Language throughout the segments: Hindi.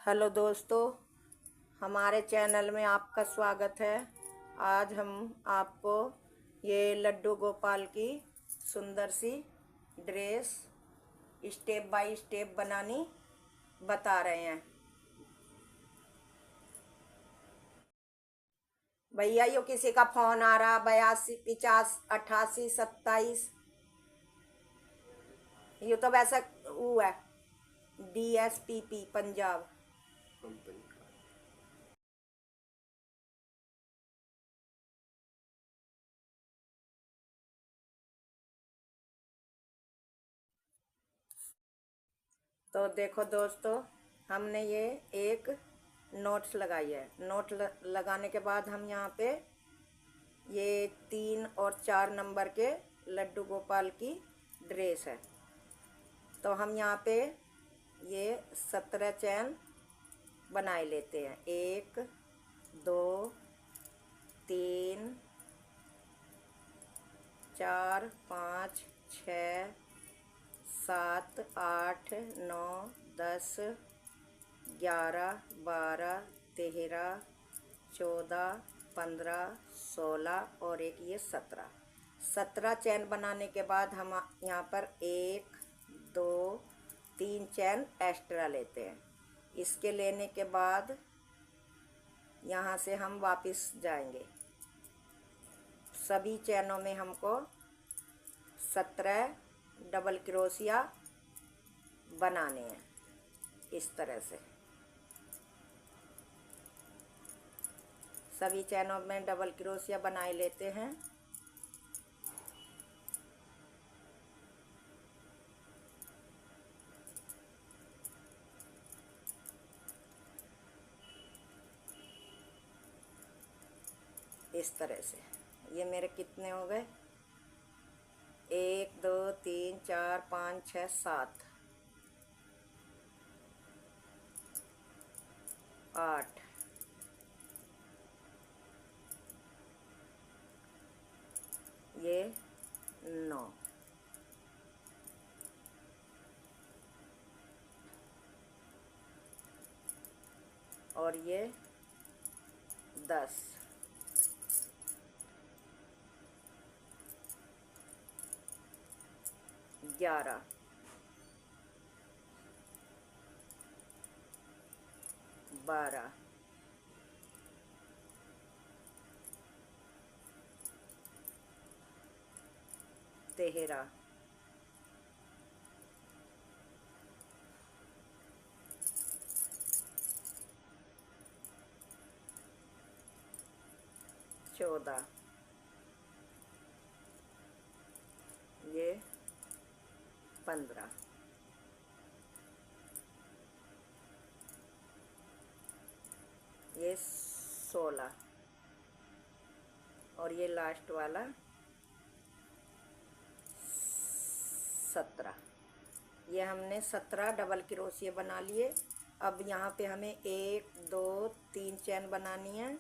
हेलो दोस्तों, हमारे चैनल में आपका स्वागत है। आज हम आपको ये लड्डू गोपाल की सुंदर सी ड्रेस स्टेप बाय स्टेप बनानी बता रहे हैं। भैया यो किसी का फोन आ रहा, 82 50 88 27। ये तो वैसा वो है, DSPP पंजाब कंपनी का। तो देखो दोस्तों, हमने ये एक नोट्स लगाई है। लगाने के बाद हम यहाँ पे ये 3 और 4 नंबर के लड्डू गोपाल की ड्रेस है। तो हम यहाँ पे ये 17 चैन बनाए लेते हैं। 1 2 3 4 5 6 7 8 9 10 11 12 13 14 15 16 और एक ये 17 चैन बनाने के बाद हम यहाँ पर 1 2 3 चैन एक्स्ट्रा लेते हैं। इसके लेने के बाद यहाँ से हम वापस जाएंगे। सभी चैनों में हमको 17 डबल क्रोशिया बनाने हैं इस तरह से। सभी चैनों में डबल क्रोशिया बनाए लेते हैं। इस तरह से ये मेरे कितने हो गए, 1 2 3 4 5 6 7 8 ये 9 और ये 10 11 12 13 14 ये 15 ये 16 और ये लास्ट वाला 17। ये हमने 17 डबल क्रोशिया बना लिए। अब यहाँ पे हमें 1 2 3 चैन बनानी है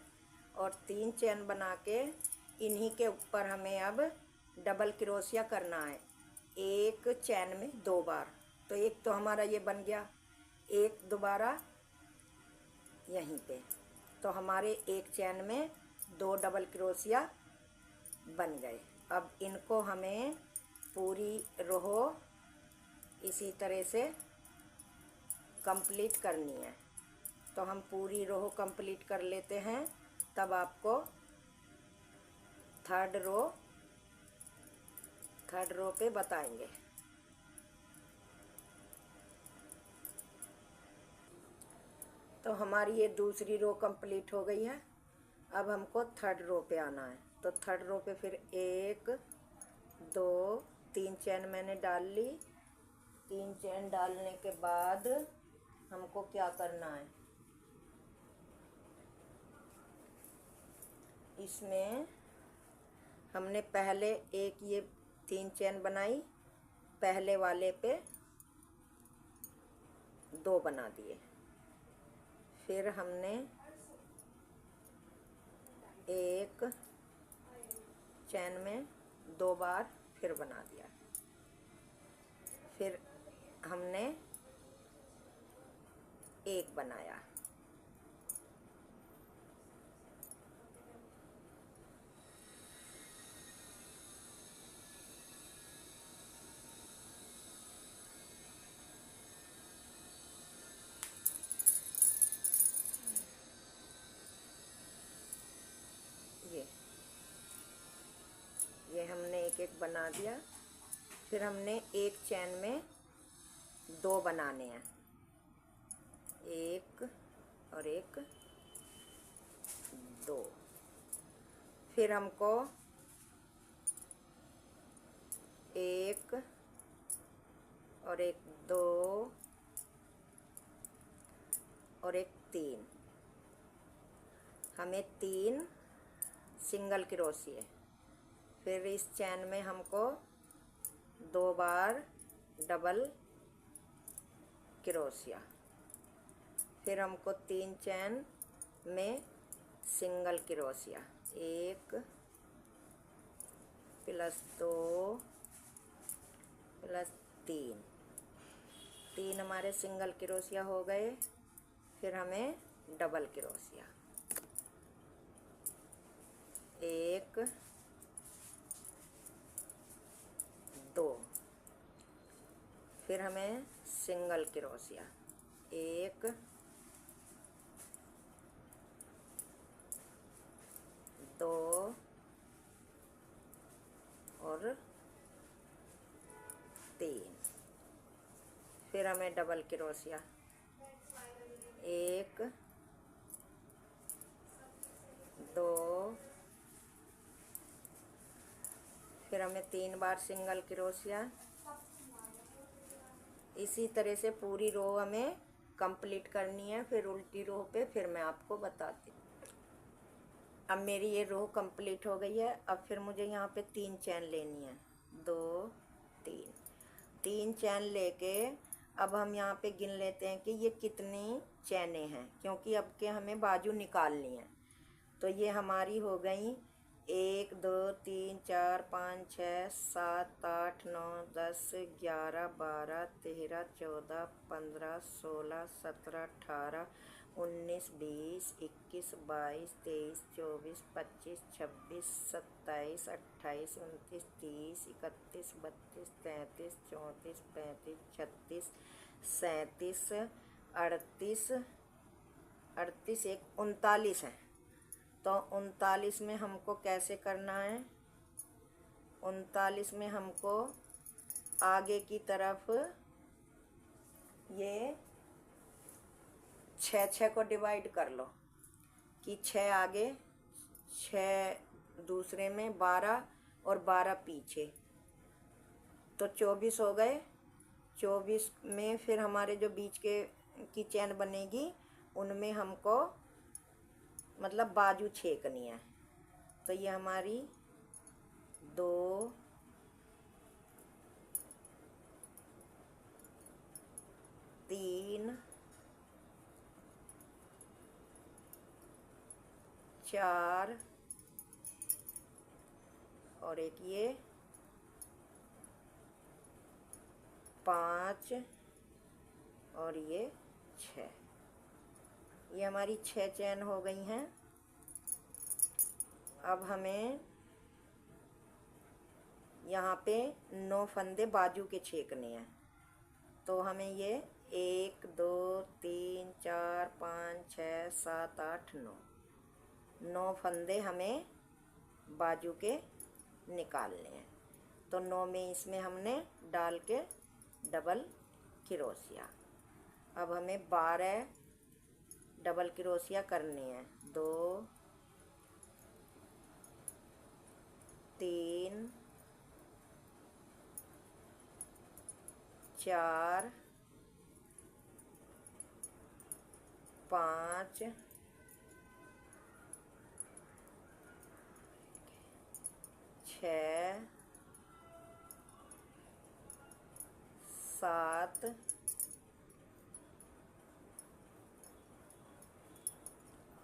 और 3 चैन बना के इन्हीं के ऊपर हमें अब डबल क्रोशिया करना है। एक चैन में 2 बार। तो एक तो हमारा ये बन गया, एक दोबारा यहीं पे। तो हमारे एक चैन में 2 डबल क्रोशिया बन गए। अब इनको हमें पूरी रो इसी तरह से कंप्लीट करनी है। तो हम पूरी रो कंप्लीट कर लेते हैं, तब आपको थर्ड रो पे बताएंगे। तो हमारी ये दूसरी रो कंप्लीट हो गई है। अब हमको थर्ड रो पे आना है। तो थर्ड रो पे फिर 1 2 3 चैन मैंने डाल ली। 3 चैन डालने के बाद हमको क्या करना है, इसमें हमने पहले एक ये 3 चैन बनाई, पहले वाले पे 2 बना दिए। फिर हमने एक चैन में 2 बार फिर बना दिया। फिर हमने एक बनाया। ये हमने एक एक बना दिया। फिर हमने एक चैन में दो बनाने हैं, एक और एक, दो। फिर हमको एक और एक, दो और एक, तीन। हमें तीन सिंगल क्रोशिया। फिर इस चैन में हमको दो बार डबल क्रोशिया। फिर हमको तीन चैन में सिंगल क्रोशिया, एक प्लस दो प्लस तीन। तीन हमारे सिंगल क्रोशिया हो गए। फिर हमें डबल क्रोशिया, एक, दो। फिर हमें सिंगल क्रोशिया, एक, दो और तीन। फिर हमें डबल क्रोशिया, एक, दो। फिर हमें तीन बार सिंगल क्रोशिया। इसी तरह से पूरी रो हमें कंप्लीट करनी है। फिर उल्टी रो पे फिर मैं आपको बताती हूँ। अब मेरी ये रो कंप्लीट हो गई है। अब फिर मुझे यहाँ पे तीन चैन लेनी है, दो, तीन। तीन चैन लेके अब हम यहाँ पे गिन लेते हैं कि ये कितनी चैनें हैं, क्योंकि अब के हमें बाजू निकालनी है। तो ये हमारी हो गई 1 2 3 4 5 6 7 8 9 10 11 12 13 14 15 16 17 18 19 20 21 22 23 24 25 26 27 28 29 30 31 32 33 34 35 36 37 38 38 एक 39 है। तो 39 में हमको कैसे करना है? 39 में हमको आगे की तरफ ये 6 को डिवाइड कर लो कि 6 आगे, 6 दूसरे में, 12 और 12 पीछे, तो 24 हो गए। 24 में फिर हमारे जो बीच के की चैन बनेगी उनमें हमको मतलब बाजू छेकनी है। तो ये हमारी 2 3 4 और एक ये 5 और ये 6। ये हमारी 6 चैन हो गई हैं। अब हमें यहाँ पे 9 फंदे बाजू के छेकने हैं। तो हमें ये 1 2 3 4 5 6 7 8 9 फंदे हमें बाजू के निकालने हैं। तो 9 में इसमें हमने डाल के डबल क्रोशिया। अब हमें 12 डबल क्रोशिया करनी है। 2 3 4 5 6 7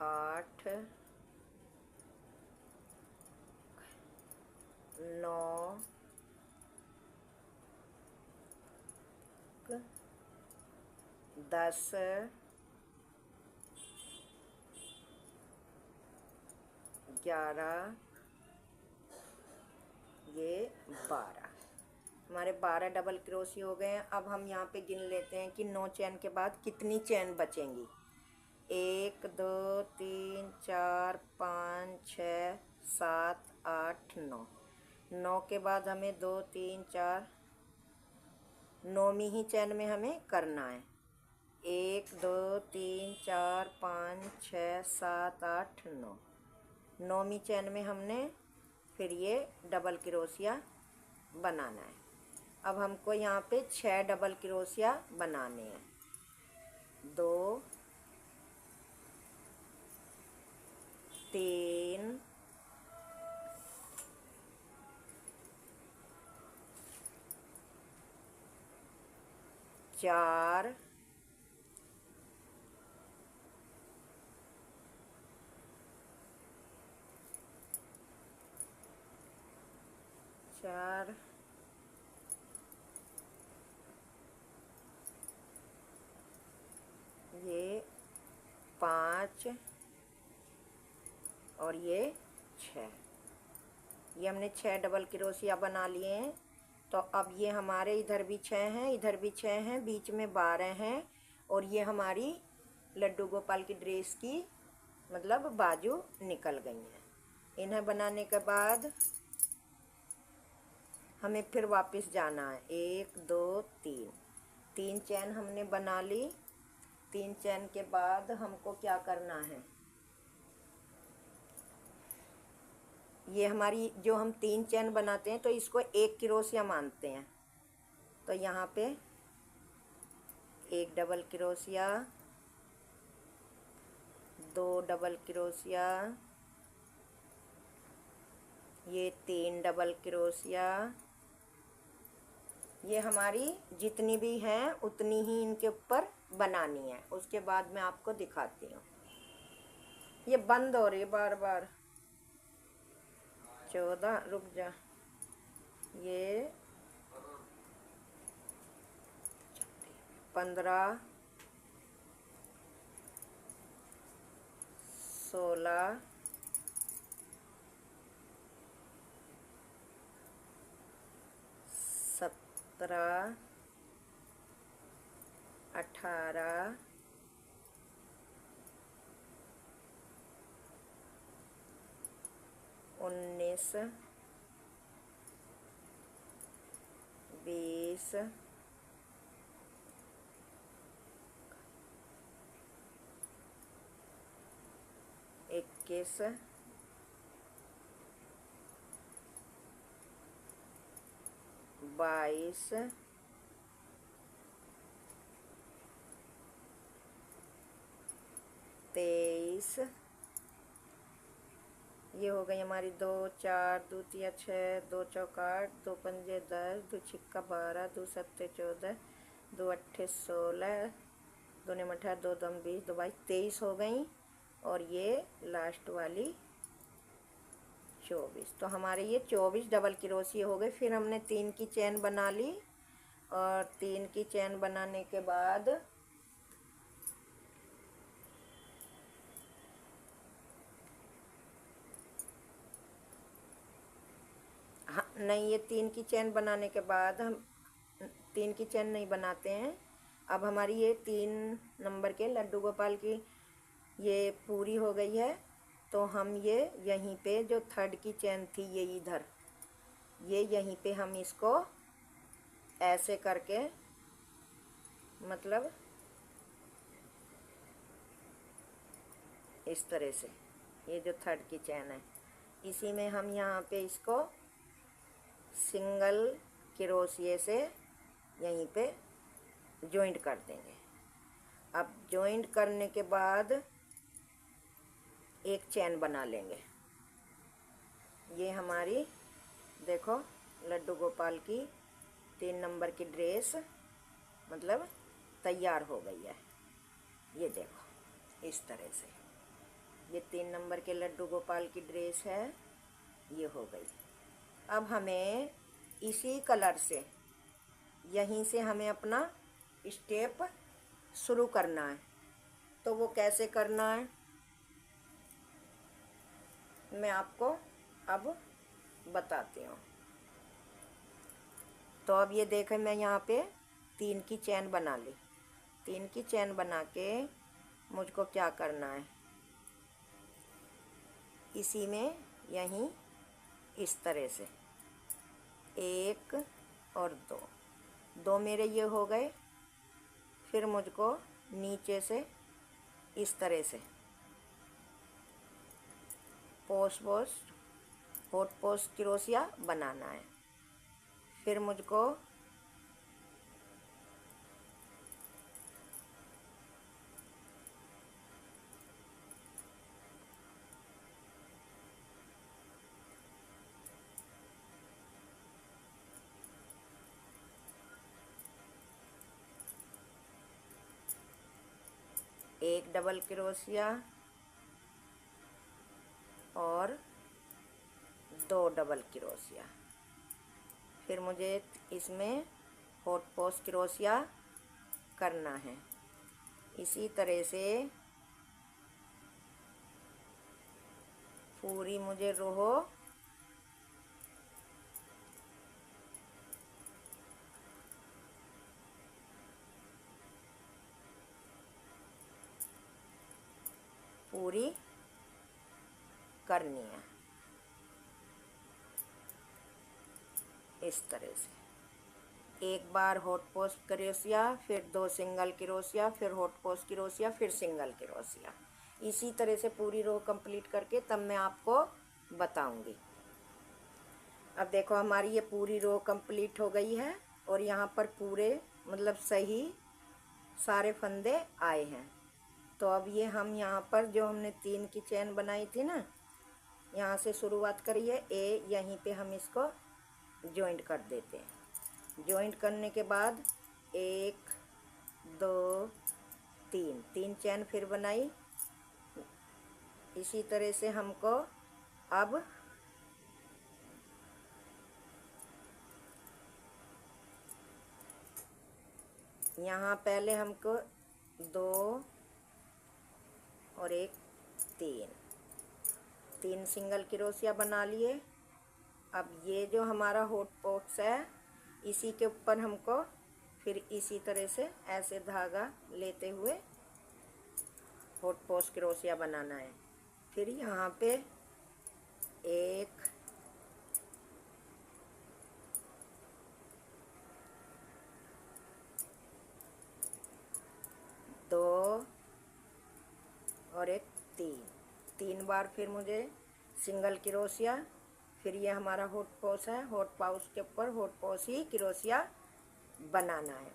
8 9 10 11, ये 12। हमारे 12 डबल क्रोशिये हो गए हैं। अब हम यहाँ पे गिन लेते हैं कि 9 चैन के बाद कितनी चैन बचेंगी। 1 2 3 4 5 6 7 8 9। 9 के बाद हमें 2 3 4 9वीं ही चैन में हमें करना है। 1 2 3 4 5 6 7 8 9। 9वीं चैन में हमने फिर ये डबल क्रोशिया बनाना है। अब हमको यहाँ पे 6 डबल क्रोशिया बनाने हैं। 2 3 4 4 ये 5 और ये 6। ये हमने 6 डबल क्रोशिया बना लिए हैं। तो अब ये हमारे इधर भी 6 हैं, इधर भी 6 हैं, बीच में 12 हैं और ये हमारी लड्डू गोपाल की ड्रेस की मतलब बाजू निकल गई हैं। इन्हें बनाने के बाद हमें फिर वापस जाना है। 1 2 3 चैन हमने बना ली। 3 चैन के बाद हमको क्या करना है, ये हमारी जो हम 3 चैन बनाते हैं तो इसको 1 क्रोशिया मानते हैं। तो यहाँ पे 1 डबल क्रोशिया, 2 डबल क्रोशिया, ये 3 डबल क्रोशिया। ये हमारी जितनी भी हैं उतनी ही इनके ऊपर बनानी है। उसके बाद मैं आपको दिखाती हूँ। ये बंद हो रही है बार बार। 14, रुक जा, ये 15, 16, 17, 18, 19, 20, 21, 22, 23। ये हो गई हमारी 2 4 2 3 6, 2 चौका 8, 2 पंजे 10, 2 छिक्का 12, 2 सत्ते 14, 2 अट्ठे 16, 2 ने 18, 2 दम 20, 2 22 23 हो गई। और ये लास्ट वाली 24। तो हमारे ये 24 डबल क्रोशिया हो गए। फिर हमने 3 की चैन बना ली और 3 की चैन बनाने के बाद हाँ नहीं, ये 3 की चैन बनाने के बाद हम 3 की चैन नहीं बनाते हैं। अब हमारी ये 3 नंबर के लड्डू गोपाल की ये पूरी हो गई है। तो हम ये यहीं पे जो 3rd की चैन थी ये इधर, ये यहीं पे हम इसको ऐसे करके मतलब इस तरह से, ये जो 3rd की चैन है इसी में हम यहाँ पे इसको सिंगल क्रोशिये से यहीं पे जॉइंट कर देंगे। अब जॉइंट करने के बाद एक चैन बना लेंगे। ये हमारी देखो लड्डू गोपाल की 3 नंबर की ड्रेस मतलब तैयार हो गई है। ये देखो इस तरह से ये 3 नंबर के लड्डू गोपाल की ड्रेस है, ये हो गई। अब हमें इसी कलर से यहीं से हमें अपना स्टेप शुरू करना है। तो वो कैसे करना है, मैं आपको अब बताती हूँ। तो अब ये देखें, मैं यहाँ पे 3 की चैन बना ली। 3 की चैन बना के मुझको क्या करना है, इसी में यहीं इस तरह से 1 और 2 मेरे ये हो गए। फिर मुझको नीचे से इस तरह से हॉट पोस्ट क्रोशिया बनाना है। फिर मुझको एक डबल क्रोशिया और 2 डबल क्रोशिया। फिर मुझे इसमें हॉट पोस्ट क्रोशिया करना है। इसी तरह से पूरी मुझे रो पूरी करनी है इस तरह से। एक बार हॉट पोस्ट क्रोशिया, फिर 2 सिंगल क्रोशिया, फिर हॉट पोस्ट क्रोशिया, फिर सिंगल क्रोशिया। इसी तरह से पूरी रो कंप्लीट करके तब मैं आपको बताऊंगी। अब देखो, हमारी ये पूरी रो कंप्लीट हो गई है और यहाँ पर पूरे मतलब सही सारे फंदे आए हैं। तो अब ये हम यहाँ पर जो हमने 3 की चैन बनाई थी ना, यहाँ से शुरुआत करिए। यहीं पे हम इसको जॉइंट कर देते हैं। जॉइंट करने के बाद 1 2 3 चैन फिर बनाई। इसी तरह से हमको अब यहाँ पहले हमको 2 और 1 3 सिंगल क्रोशिया बना लिए। अब ये जो हमारा हॉट पोस्ट है, इसी के ऊपर हमको फिर इसी तरह से ऐसे धागा लेते हुए हॉट पोस्ट क्रोशिया बनाना है। फिर यहाँ पे 1 2 और 1 3 बार फिर मुझे सिंगल क्रोशिया। फिर ये हमारा हॉट पोस्ट है, हॉट पोस्ट के ऊपर हॉट पोस्ट ही क्रोशिया बनाना है।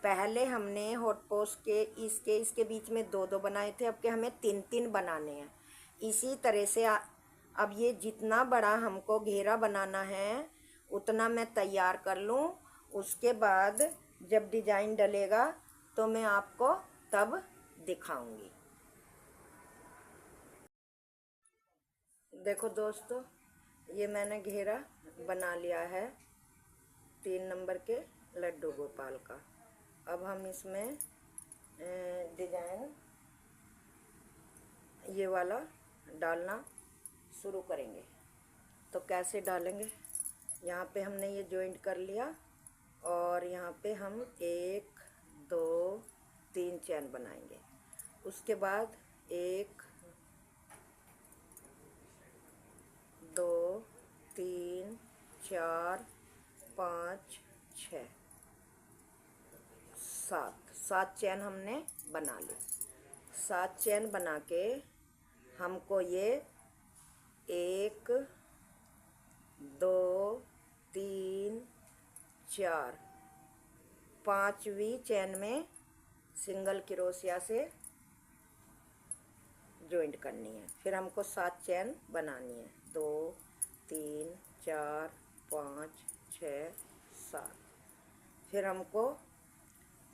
पहले हमने हॉट पोस्ट के इसके बीच में 2 बनाए थे, अब के हमें 3 बनाने हैं। इसी तरह से अब ये जितना बड़ा हमको घेरा बनाना है उतना मैं तैयार कर लूँ। उसके बाद जब डिजाइन डलेगा तो मैं आपको तब दिखाऊंगी। देखो दोस्तों, ये मैंने घेरा बना लिया है 3 नंबर के लड्डू गोपाल का। अब हम इसमें डिजाइन ये वाला डालना शुरू करेंगे। तो कैसे डालेंगे, यहाँ पे हमने ये जॉइंट कर लिया और यहाँ पे हम 1 2 3 चैन बनाएंगे। उसके बाद 1 2 3 4 5 6 7 चैन हमने बना ली। 7 चैन बना के हमको ये 1 2 3 4 5वीं चैन में सिंगल क्रोशिया से जॉइंट करनी है। फिर हमको 7 चैन बनानी है, 2 3 4 5 6 7। फिर हमको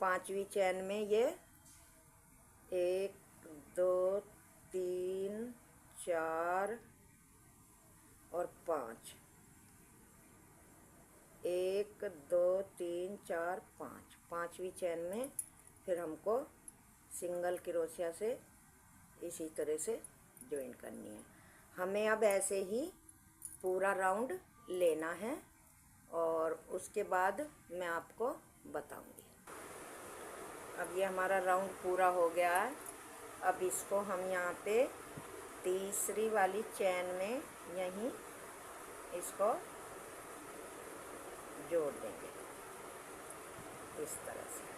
5वीं चैन में ये 1 2 3 4 और 5, 1 2 3 4 5, 5वीं चैन में फिर हमको सिंगल क्रोशिया से इसी तरह से जॉइन करनी है। हमें अब ऐसे ही पूरा राउंड लेना है और उसके बाद मैं आपको बताऊंगी। अब ये हमारा राउंड पूरा हो गया है। अब इसको हम यहाँ पे तीसरी वाली चैन में यहीं इसको जोड़ देंगे इस तरह से।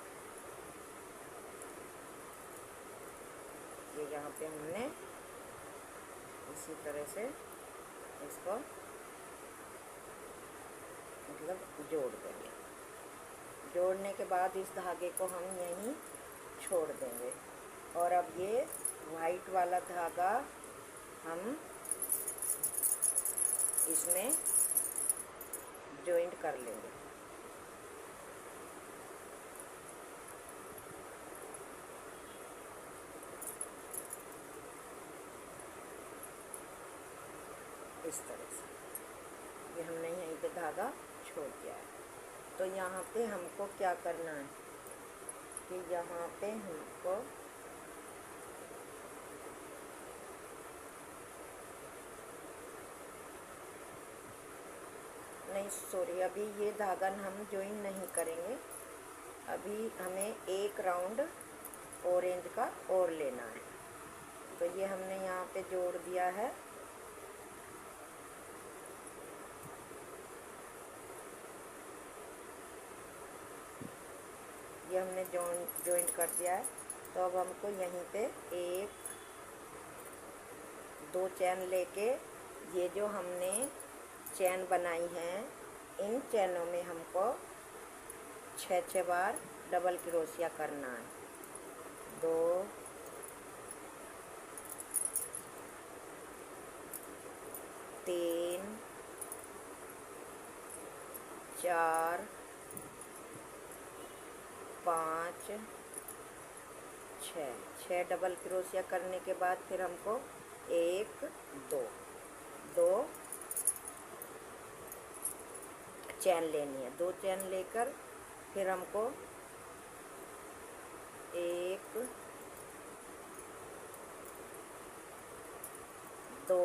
ये यहाँ पे हमने इसी तरह से इसको मतलब जोड़ देंगे। जोड़ने के बाद इस धागे को हम यहीं छोड़ देंगे और अब ये वाइट वाला धागा हम इसमें जॉइंट कर लेंगे। इस तरह से ये हमने यहीं पे धागा छोड़ दिया है। तो यहाँ पे हमको क्या करना है कि यहाँ पे हमको नहीं, सॉरी, अभी ये धागा हम ज्वाइन नहीं करेंगे। अभी हमें एक राउंड ऑरेंज का और लेना है। तो ये हमने यहाँ पे जोड़ दिया है। ये हमने जॉइंट कर दिया है। तो अब हमको यहीं पे एक दो चैन लेके ये जो हमने चैन बनाई हैं इन चैनों में हमको 6 बार डबल क्रोशिया करना है। 2 3 4 5 6 डबल क्रोशिया करने के बाद फिर हमको 1 2 चैन लेनी है। 2 चैन लेकर फिर हमको 1 2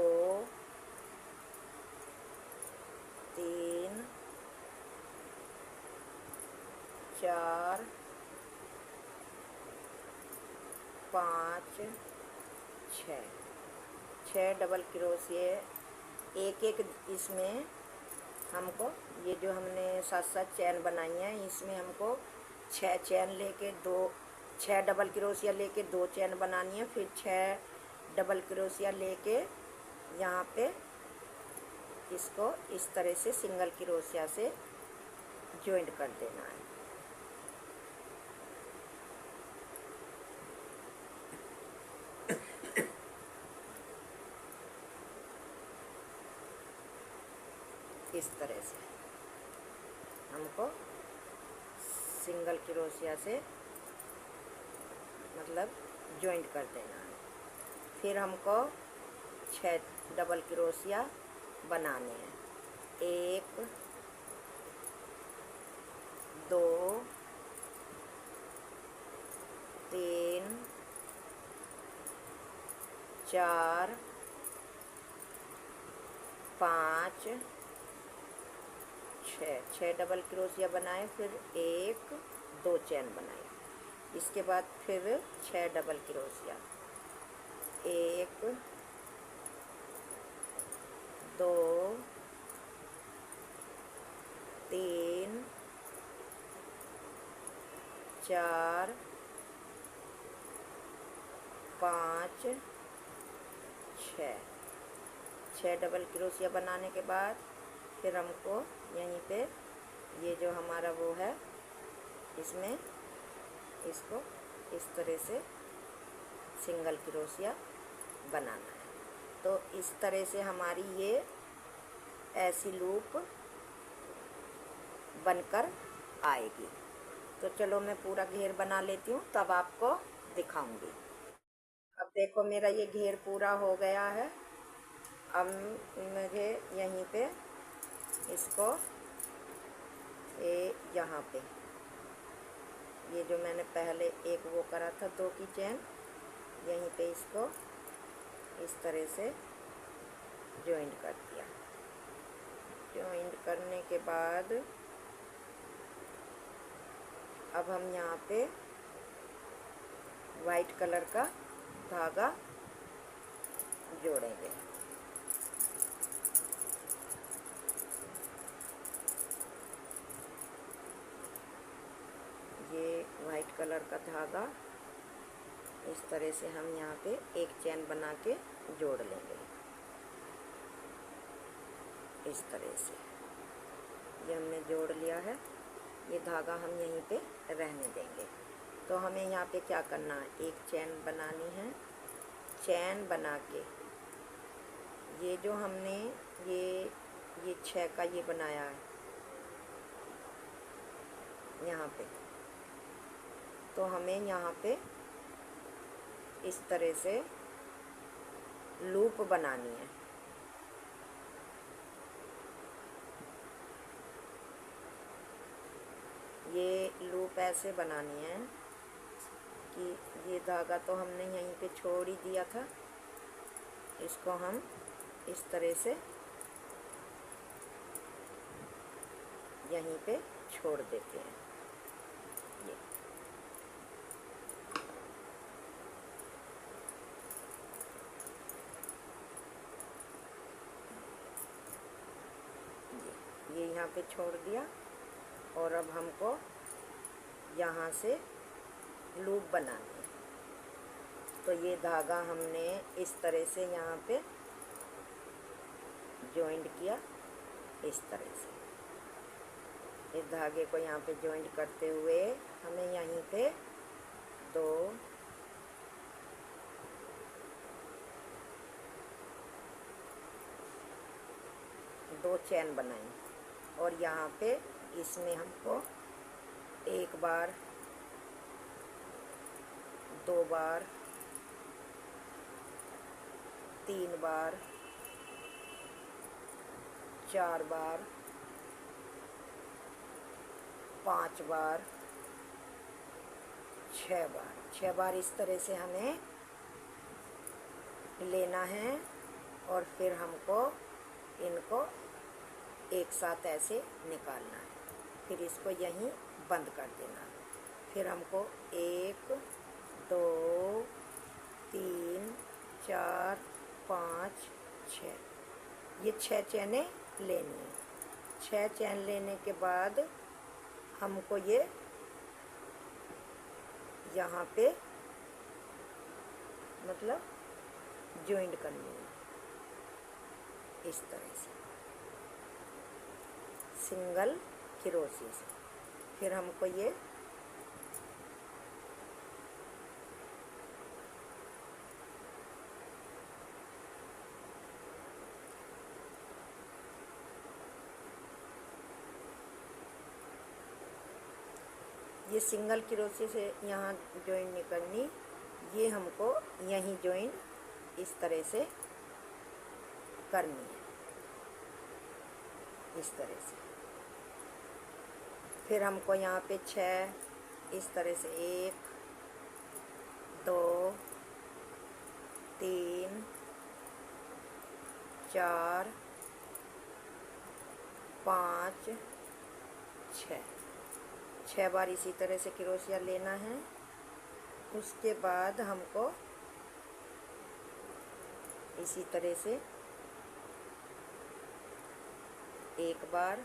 3 4 5 6 डबल क्रोशिया एक इसमें हमको ये जो हमने 7 चैन बनाई हैं इसमें हमको 6 चैन लेके 6 डबल क्रोशिया लेके 2 चैन बनानी है। फिर 6 डबल क्रोशिया लेके यहाँ पे इसको इस तरह से सिंगल क्रोशिया से जॉइंट कर देना है। इस तरह से हमको सिंगल क्रोशिया से मतलब जॉइंट कर देना है। फिर हमको 6 डबल क्रोशिया बनाने हैं। 1 2 3 4 5 6 डबल क्रोशिया बनाए। फिर 1 2 चैन बनाए। इसके बाद फिर 6 डबल क्रोशिया 1 2 3 4 5 6 डबल क्रोशिया बनाने के बाद फिर हमको यहीं पे ये जो हमारा वो है इसमें इसको इस तरह से सिंगल क्रोशिया बनाना है। तो इस तरह से हमारी ये ऐसी लूप बनकर आएगी। तो चलो मैं पूरा घेर बना लेती हूँ तब आपको दिखाऊंगी। अब देखो मेरा ये घेर पूरा हो गया है। अब मुझे यहीं पे इसको यहाँ पे ये जो मैंने पहले एक वो करा था 2 की चैन यहीं पे इसको इस तरह से जॉइंट कर दिया। जॉइंट करने के बाद अब हम यहाँ पे वाइट कलर का धागा जोड़ेंगे। ये वाइट कलर का धागा इस तरह से हम यहाँ पे एक चैन बना के जोड़ लेंगे। इस तरह से ये हमने जोड़ लिया है। ये धागा हम यहीं पे रहने देंगे। तो हमें यहाँ पे क्या करना है, एक चैन बनानी है। चैन बना के ये जो हमने ये 6 का ये बनाया है यहाँ पे, तो हमें यहाँ पे इस तरह से लूप बनानी है। ये लूप ऐसे बनानी है कि ये धागा तो हमने यहीं पे छोड़ ही दिया था, इसको हम इस तरह से यहीं पे छोड़ देते हैं। ये यहाँ पे छोड़ दिया और अब हमको यहाँ से लूप बनानी है। तो ये धागा हमने इस तरह से यहाँ पे जॉइंट किया। इस तरह से इस धागे को यहाँ पे जॉइंट करते हुए हमें यहीं पे दो चैन बनाई और यहाँ पे इसमें हमको एक बार, 2 बार, 3 बार, 4 बार, 5 बार, 6 बार इस तरह से हमें लेना है। और फिर हमको इनको एक साथ ऐसे निकालना है। फिर इसको यहीं बंद कर देना है। फिर हमको 1, 2, 3, 4, 5, 6 ये 6 चैनें लेनी है। 6 चैन लेने के बाद हमको ये यहाँ पे मतलब जॉइंट करनी है इस तरह से सिंगल क्रोशे से। फिर हमको ये सिंगल क्रोशे से यहाँ जॉइन नहीं करनी, ये हमको यहीं जॉइन इस तरह से करनी है। इस तरह से फिर हमको यहाँ पे 6 इस तरह से 1, 2, 3, 4, 5, 6 बार इसी तरह से क्रोशिया लेना है। उसके बाद हमको इसी तरह से एक बार,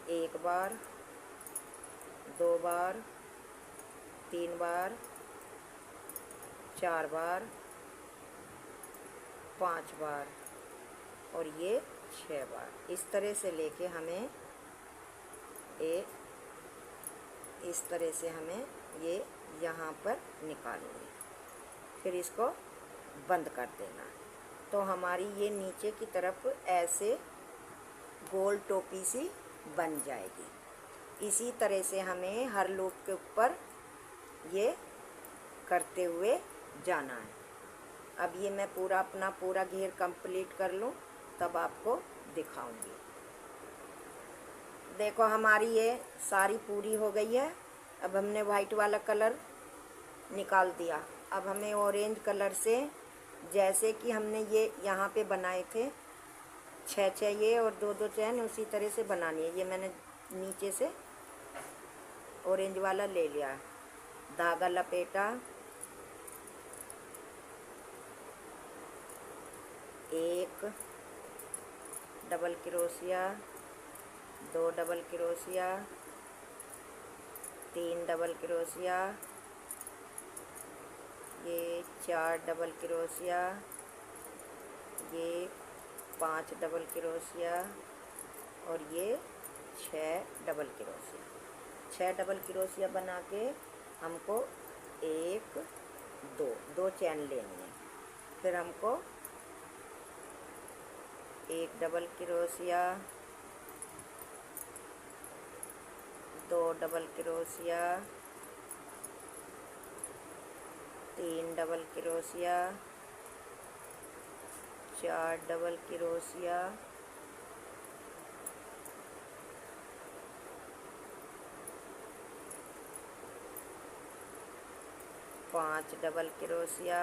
एक बार, 2 बार, 3 बार, 4 बार, 5 बार और ये 6 बार इस तरह से लेके हमें इस तरह से हमें ये यहाँ पर निकालनी है। फिर इसको बंद कर देना। तो हमारी ये नीचे की तरफ ऐसे गोल टोपी सी बन जाएगी। इसी तरह से हमें हर लूप के ऊपर ये करते हुए जाना है। अब ये मैं अपना पूरा घेर कंप्लीट कर लूँ तब आपको दिखाऊंगी। देखो हमारी ये सारी पूरी हो गई है। अब हमने वाइट वाला कलर निकाल दिया। अब हमें ऑरेंज कलर से, जैसे कि हमने ये यहाँ पे बनाए थे 6 ये और 2 चैन, उसी तरह से बनानी है। ये मैंने नीचे से ऑरेंज वाला ले लिया, धागा लपेटा, एक double crochet, 2 double crochet, 3 double crochet, ये 4 डबल क्रोशिया, ये 5 डबल क्रोशिया और ये 6 डबल क्रोशिया। 6 डबल क्रोशिया बना के हमको 1 2 चैन लेनी है। फिर हमको 1 double crochet, 2 double crochet, 3 double crochet, 4 double crochet, 5 double crochet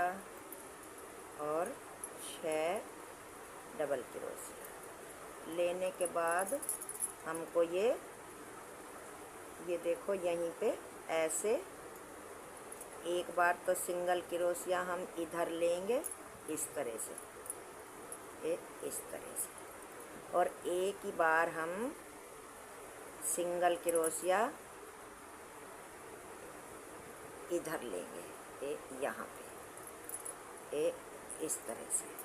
और 6 डबल क्रोशिया लेने के बाद हमको ये देखो यहीं पे ऐसे एक बार तो सिंगल क्रोशिया हम इधर लेंगे इस तरह से, इस तरह से, और एक ही बार हम सिंगल क्रोशिया इधर लेंगे, यहाँ पे इस तरह से।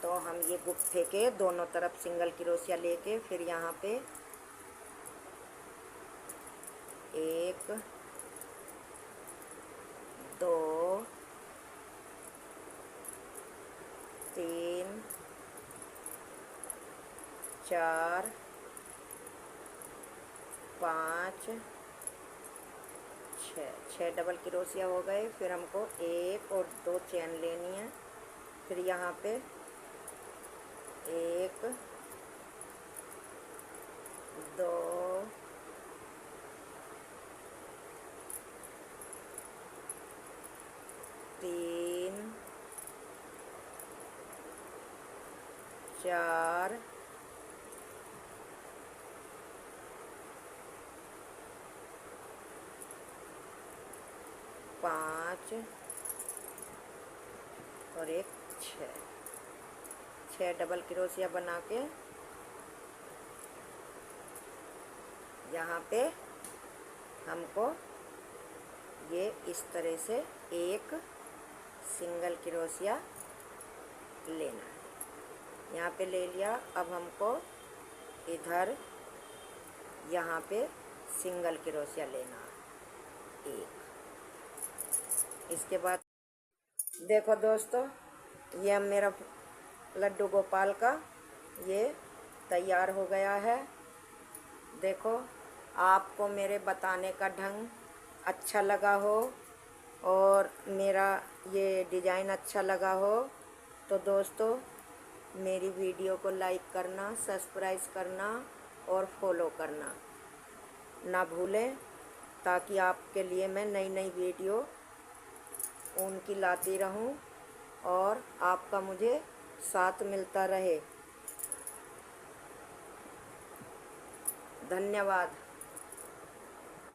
तो हम ये गुफ्थे के दोनों तरफ सिंगल क्रोशिया लेके फिर यहाँ पे 1 2 3 4 5 6 डबल क्रोशिया हो गए। फिर हमको 1 और 2 चैन लेनी है। फिर यहाँ पे 1 2 3 4 5 और 1 6 डबल क्रोशिया बना के यहाँ पे हमको ये इस तरह से एक सिंगल क्रोशिया लेना है। यहाँ पे ले लिया। अब हमको इधर यहाँ पे सिंगल क्रोशिया लेना है एक। इसके बाद देखो दोस्तों, ये मेरा लड्डू गोपाल का ये तैयार हो गया है। देखो, आपको मेरे बताने का ढंग अच्छा लगा हो और मेरा ये डिज़ाइन अच्छा लगा हो तो दोस्तों मेरी वीडियो को लाइक करना, सब्सक्राइब करना और फॉलो करना ना भूलें, ताकि आपके लिए मैं नई नई वीडियो उनकी लाती रहूं और आपका मुझे साथ मिलता रहे। धन्यवाद।